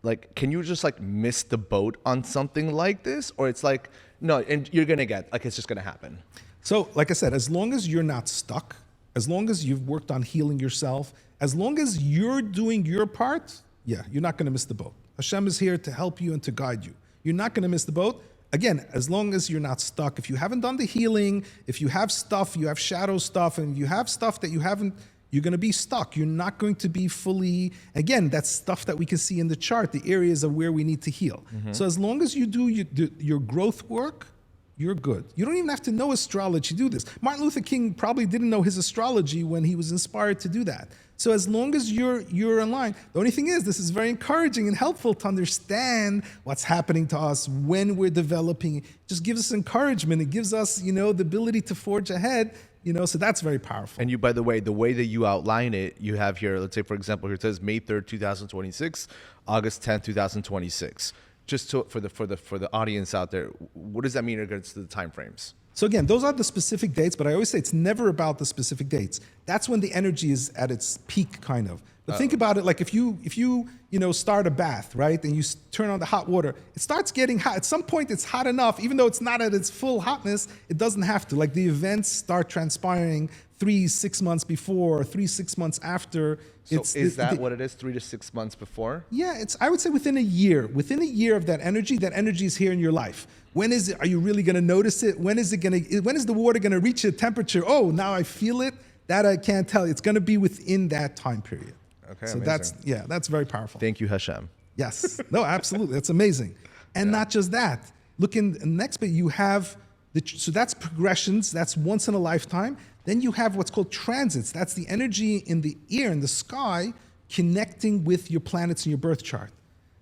Like, can you just miss the boat on something like this? Or it's like, no, and you're going to get, it's just going to happen. So, like I said, as long as you're not stuck, as long as you've worked on healing yourself, as long as you're doing your part, yeah, you're not going to miss the boat. Hashem is here to help you and to guide you. You're not going to miss the boat. Again, as long as you're not stuck. If you haven't done the healing, if you have stuff, you have shadow stuff, and you have stuff that you haven't, you're going to be stuck. You're not going to be fully, again, that's stuff that we can see in the chart, the areas of where we need to heal. Mm-hmm. So as long as you do your growth work, you're good. You don't even have to know astrology to do this. Martin Luther King probably didn't know his astrology when he was inspired to do that. So as long as you're in line, the only thing is this is very encouraging and helpful to understand what's happening to us when we're developing. It just gives us encouragement. It gives us, the ability to forge ahead, so that's very powerful. And you, by the way that you outline it, you have here, let's say, for example, here it says May 3rd, 2026, August 10th, 2026. Just for the audience out there, what does that mean in regards to the time frames? So again, those are the specific dates, but I always say it's never about the specific dates. That's when the energy is at its peak, kind of. But think about it like if you start a bath, right, and you turn on the hot water, it starts getting hot. At some point, it's hot enough, even though it's not at its full hotness, it doesn't have to. Like the events start transpiring 3-6 months before, or 3-6 months after. So is that what it is, 3 to 6 months before? Yeah, I would say within a year. Within a year of that energy is here in your life. When is it? Are you really going to notice it? When is the water going to reach a temperature? Oh, now I feel it. That I can't tell. It's going to be within that time period. Okay, so amazing. that's very powerful. Thank you, Hashem. Yes. No, absolutely. That's amazing. And not just that. Look in the next bit. You have so that's progressions. That's once in a lifetime. Then you have what's called transits. That's the energy in the air, in the sky, connecting with your planets in your birth chart.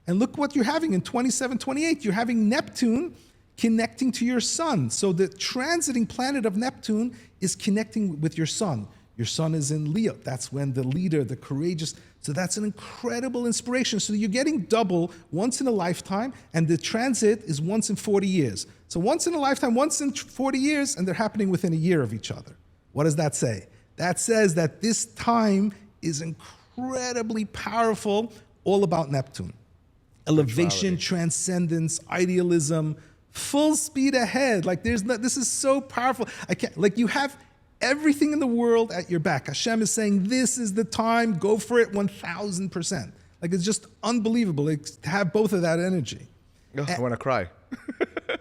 And look what you're having in 27, 28. You're having Neptune connecting to your sun. So the transiting planet of Neptune is connecting with your sun. Your sun is in Leo. That's when the leader, the courageous. So that's an incredible inspiration. So you're getting double once in a lifetime, and the transit is once in 40 years. So once in a lifetime, once in 40 years, and they're happening within a year of each other. What does that say? That says that this time is incredibly powerful, all about Neptune. elevation, transcendence, idealism, full speed ahead. Like this is so powerful. I can't, like you have everything in the world at your back. Hashem is saying, this is the time, go for it 1000%. Like it's just unbelievable to have both of that energy. I want to cry.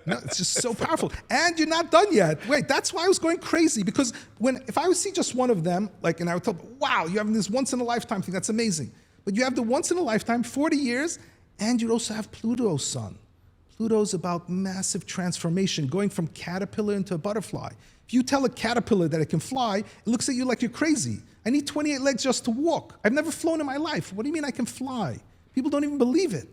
No, it's just so powerful. And you're not done yet. Wait, that's why I was going crazy, because if I would see just one of them, like, and I would tell, wow, you're having this once in a lifetime thing, that's amazing. But you have the once in a lifetime, 40 years, and you also have Pluto's son. Pluto's about massive transformation, going from caterpillar into a butterfly. If you tell a caterpillar that it can fly, it looks at you like you're crazy. I need 28 legs just to walk. I've never flown in my life. What do you mean I can fly? People don't even believe it.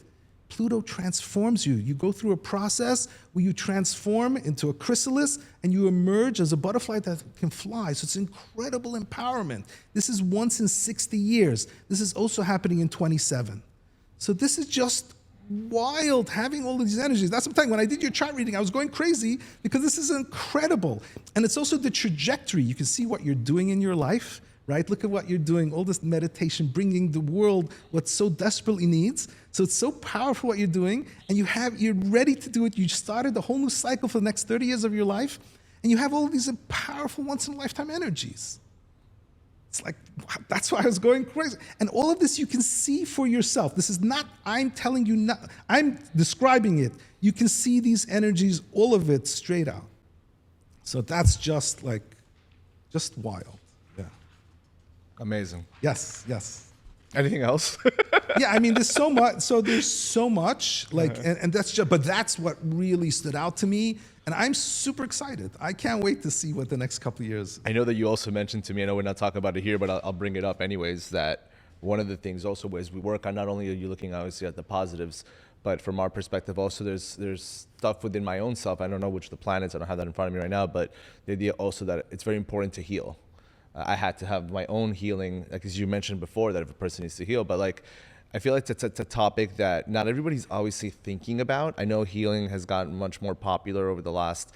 Pluto transforms you. You go through a process where you transform into a chrysalis and you emerge as a butterfly that can fly. So it's incredible empowerment. This is once in 60 years. This is also happening in 27. So this is just wild, having all of these energies. That's what I'm telling you. When I did your chart reading, I was going crazy because this is incredible. And it's also the trajectory. You can see what you're doing in your life, right? Look at what you're doing, all this meditation, bringing the world what so desperately needs. So it's so powerful what you're doing, and you're ready to do it. You started the whole new cycle for the next 30 years of your life, and you have all of these powerful once-in-a-lifetime energies. It's like, wow, that's why I was going crazy. And all of this you can see for yourself. This is not, I'm telling you, not, I'm describing it. You can see these energies, all of it, straight out. So that's just wild. Yeah. Amazing. Yes, yes. Anything else? Yeah, I mean, there's so much. So there's so much, and that's just, but that's what really stood out to me. And I'm super excited. I can't wait to see what the next couple of years. I know that you also mentioned to me, I know we're not talking about it here, but I'll bring it up anyways, that one of the things also is we work on, not only are you looking obviously at the positives, but from our perspective also there's stuff within my own self. I don't know which the planets, I don't have that in front of me right now, but the idea also that it's very important to heal. I had to have my own healing, like as you mentioned before, that if a person needs to heal, but like, I feel like it's a topic that not everybody's obviously thinking about. I know healing has gotten much more popular over the last,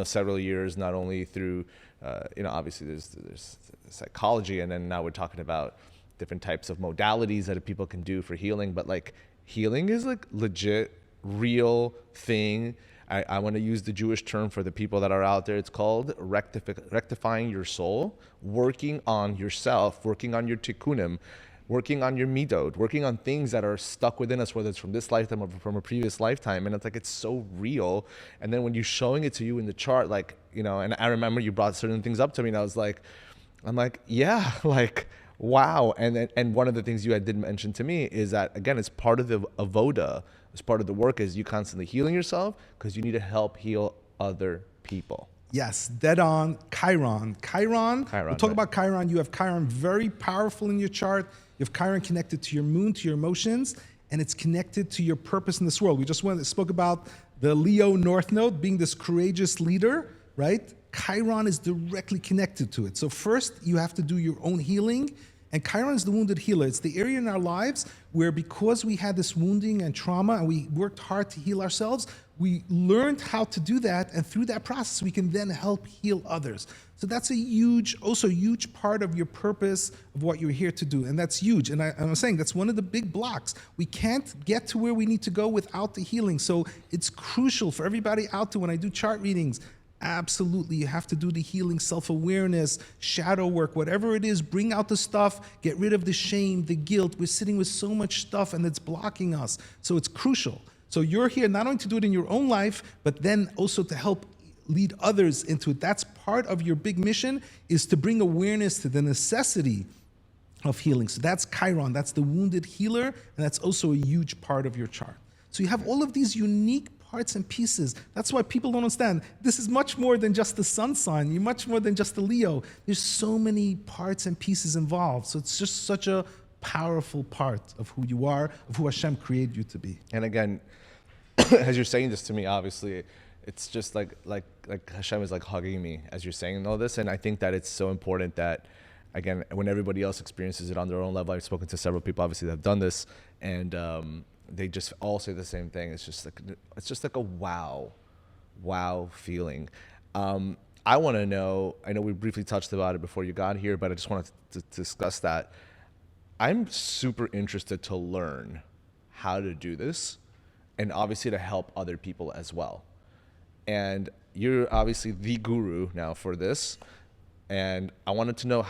several years, not only through, obviously there's psychology, and then now we're talking about different types of modalities that people can do for healing, but like healing is like legit, real thing. I want to use the Jewish term for the people that are out there. It's called rectifying your soul, working on yourself, working on your tikkunim, working on your midot, working on things that are stuck within us, whether it's from this lifetime or from a previous lifetime. And it's like, it's so real. And then when you're showing it to you in the chart, like, and I remember you brought certain things up to me, and I'm like, yeah, like, wow. And one of the things you did mention to me is that, again, it's part of the avoda, it's part of the work, is you constantly healing yourself because you need to help heal other people. Yes, dead on. Chiron. We'll talk about Chiron. You have Chiron very powerful in your chart. You have Chiron connected to your moon, to your emotions, and it's connected to your purpose in this world. We just spoke about the Leo North Node being this courageous leader, right? Chiron is directly connected to it. So first, you have to do your own healing. And Chiron is the wounded healer. It's the area in our lives where, because we had this wounding and trauma and we worked hard to heal ourselves, we learned how to do that. And through that process, we can then help heal others. So that's also a huge part of your purpose of what you're here to do. And that's huge. And I'm saying that's one of the big blocks. We can't get to where we need to go without the healing. So it's crucial for everybody out there when I do chart readings. Absolutely, you have to do the healing, self-awareness, shadow work, whatever it is, bring out the stuff, get rid of the shame, the guilt. We're sitting with so much stuff and it's blocking us. So it's crucial. So you're here not only to do it in your own life, but then also to help lead others into it. That's part of your big mission, is to bring awareness to the necessity of healing. So that's Chiron, that's the wounded healer, and that's also a huge part of your chart. So you have all of these unique parts and pieces. That's why people don't understand. This is much more than just the sun sign. You're much more than just the Leo. There's so many parts and pieces involved. So it's just such a powerful part of who you are, of who Hashem created you to be. And again, as you're saying this to me, obviously, it's just like Hashem is like hugging me as you're saying all this. And I think that it's so important that, again, when everybody else experiences it on their own level, I've spoken to several people, obviously, that have done this, and they just all say the same thing. It's just like a wow feeling. I want to know, I know we briefly touched about it before you got here, but I just wanted to discuss that. I'm super interested to learn how to do this. and obviously to help other people as well. And you're obviously the guru now for this. And I wanted to know,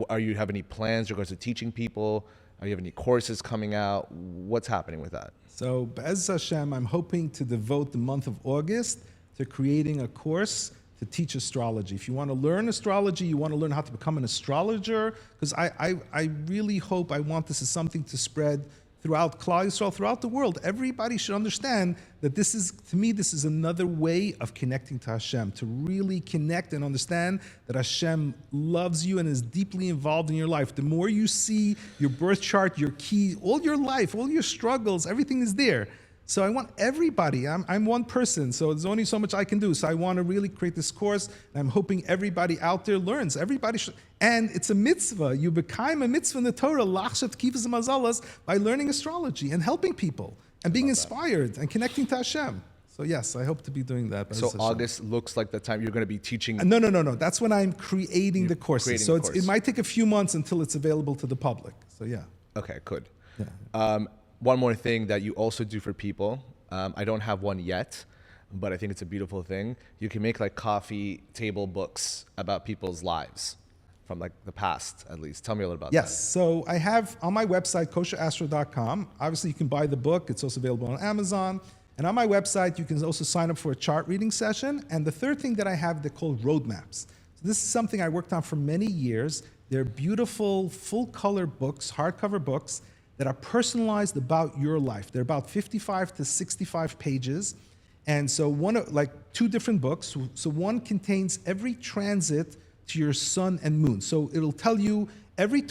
are you have any plans in regards to teaching people? Are you have any courses coming out? What's happening with that? So, Be'ez Hashem, I'm hoping to devote the month of August to creating a course to teach astrology. If you want to learn astrology, you want to learn how to become an astrologer, because I really hope, I want this as something to spread throughout Klal Yisrael, throughout the world. Everybody should understand that this is, to me, this is another way of connecting to Hashem, to really connect and understand that Hashem loves you and is deeply involved in your life. The more you see your birth chart, your key, all your life, all your struggles, everything is there. So I want everybody, I'm one person, so there's only so much I can do. So I want to really create this course, and I'm hoping everybody out there learns. Everybody should, and it's a mitzvah. You become a mitzvah in the Torah, lachshat kivas mazalas, by learning astrology and helping people and being inspired and connecting to Hashem. So yes, I hope to be doing that. So August looks like the time you're going to be teaching. No. That's when I'm creating the courses. So it might take a few months until it's available to the public. So yeah. Okay, good. Yeah. One more thing that you also do for people, I don't have one yet, but I think it's a beautiful thing. You can make like coffee table books about people's lives from like the past, at least. Tell me a little about that. Yes, so I have on my website, kosherastro.com. Obviously, you can buy the book. It's also available on Amazon. And on my website, you can also sign up for a chart reading session. And the third thing that I have, they're called roadmaps. So this is something I worked on for many years. They're beautiful, full-color books, hardcover books, that are personalized about your life. They're about 55 to 65 pages. And so two different books. So one contains every transit to your sun and moon. So it'll tell you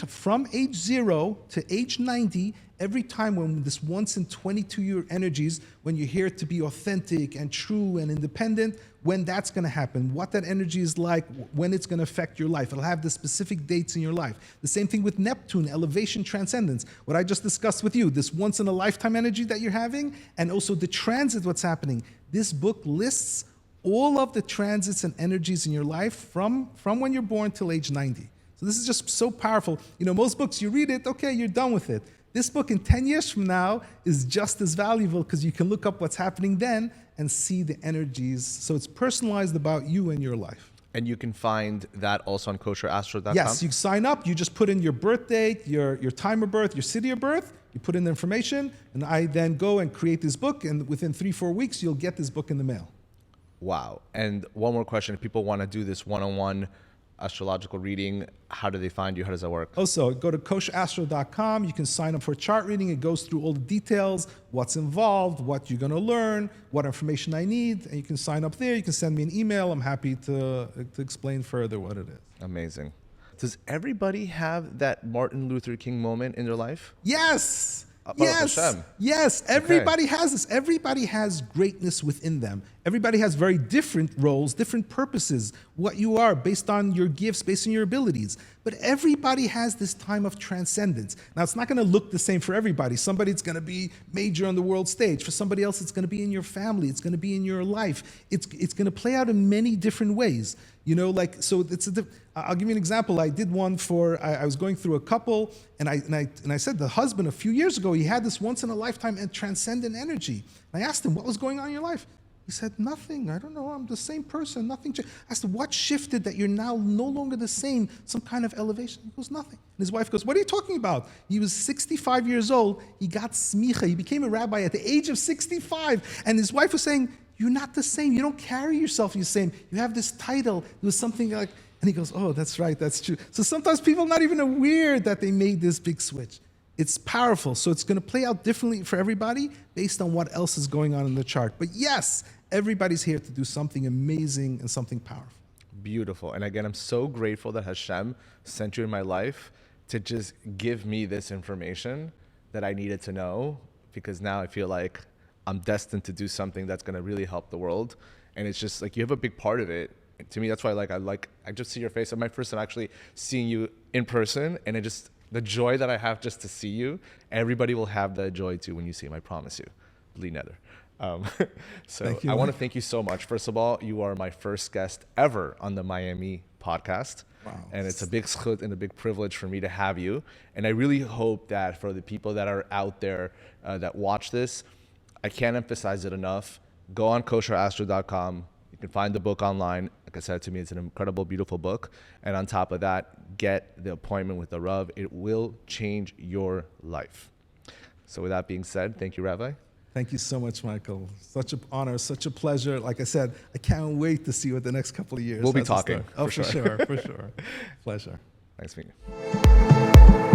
from age 0 to age 90, every time when this once in 22-year energies, when you're here to be authentic and true and independent, when that's going to happen, what that energy is like, when it's going to affect your life. It'll have the specific dates in your life. The same thing with Neptune, elevation, transcendence. What I just discussed with you, this once in a lifetime energy that you're having, and also the transit, what's happening. This book lists all of the transits and energies in your life from when you're born till age 90. So this is just so powerful. You know, most books, you read it, okay, you're done with it. This book in 10 years from now is just as valuable because you can look up what's happening then and see the energies. So it's personalized about you and your life. And you can find that also on kosherastro.com? Yes, you sign up, you just put in your birth date, your time of birth, your city of birth, you put in the information, and I then go and create this book, and within 3-4 weeks, you'll get this book in the mail. Wow. And one more question, if people want to do this one-on-one astrological reading, how do they find you? How does that work? Also, go to kosherastro.com. You can sign up for a chart reading. It goes through all the details, what's involved, what you're going to learn, what information I need, and you can sign up there. You can send me an email. I'm happy to explain further what it is. Amazing. Does everybody have that Martin Luther King moment in their life? Yes. Yes. Yes. Everybody has this. Everybody has greatness within them. Everybody has very different roles, different purposes, what you are based on your gifts, based on your abilities. But everybody has this time of transcendence. Now, it's not going to look the same for everybody. Somebody's going to be major on the world stage. For somebody else, it's going to be in your family. It's going to be in your life. It's going to play out in many different ways. You know, like, so I'll give you an example. I did one I was going through a couple, and I said the husband a few years ago, he had this once in a lifetime and transcendent energy. And I asked him, what was going on in your life? He said, nothing. I don't know. I'm the same person. Nothing changed. I said, what shifted that you're now no longer the same? Some kind of elevation? He goes, nothing. And his wife goes, what are you talking about? He was 65 years old. He got smicha. He became a rabbi at the age of 65. And his wife was saying, you're not the same. You don't carry yourself the same. You have this title. It was something like, and he goes, oh, that's right. That's true. So sometimes people are not even aware that they made this big switch. It's powerful. So it's going to play out differently for everybody based on what else is going on in the chart. But yes, everybody's here to do something amazing and something powerful. Beautiful. And again, I'm so grateful that Hashem sent you in my life to just give me this information that I needed to know, because now I feel like I'm destined to do something that's going to really help the world. And it's just like, you have a big part of it. And to me, that's why I just see your face. I'm my first time actually seeing you in person, and the joy that I have just to see you, everybody will have that joy too when you see him, I promise you. Bli neder. So I want to thank you so much. First of all, you are my first guest ever on the MyAmi podcast. Wow. And it's a big zchut and a big privilege for me to have you. And I really hope that for the people that are out there that watch this, I can't emphasize it enough. Go on kosherastro.com. You can find the book online. Like I said, to me, it's an incredible, beautiful book. And on top of that, get the appointment with the Rav. It will change your life. So with that being said, thank you, Rabbi. Thank you so much, Michael. Such an honor, such a pleasure. Like I said, I can't wait to see what the next couple of years. We'll be talking. Oh, for sure, for sure. Pleasure. Nice meeting you.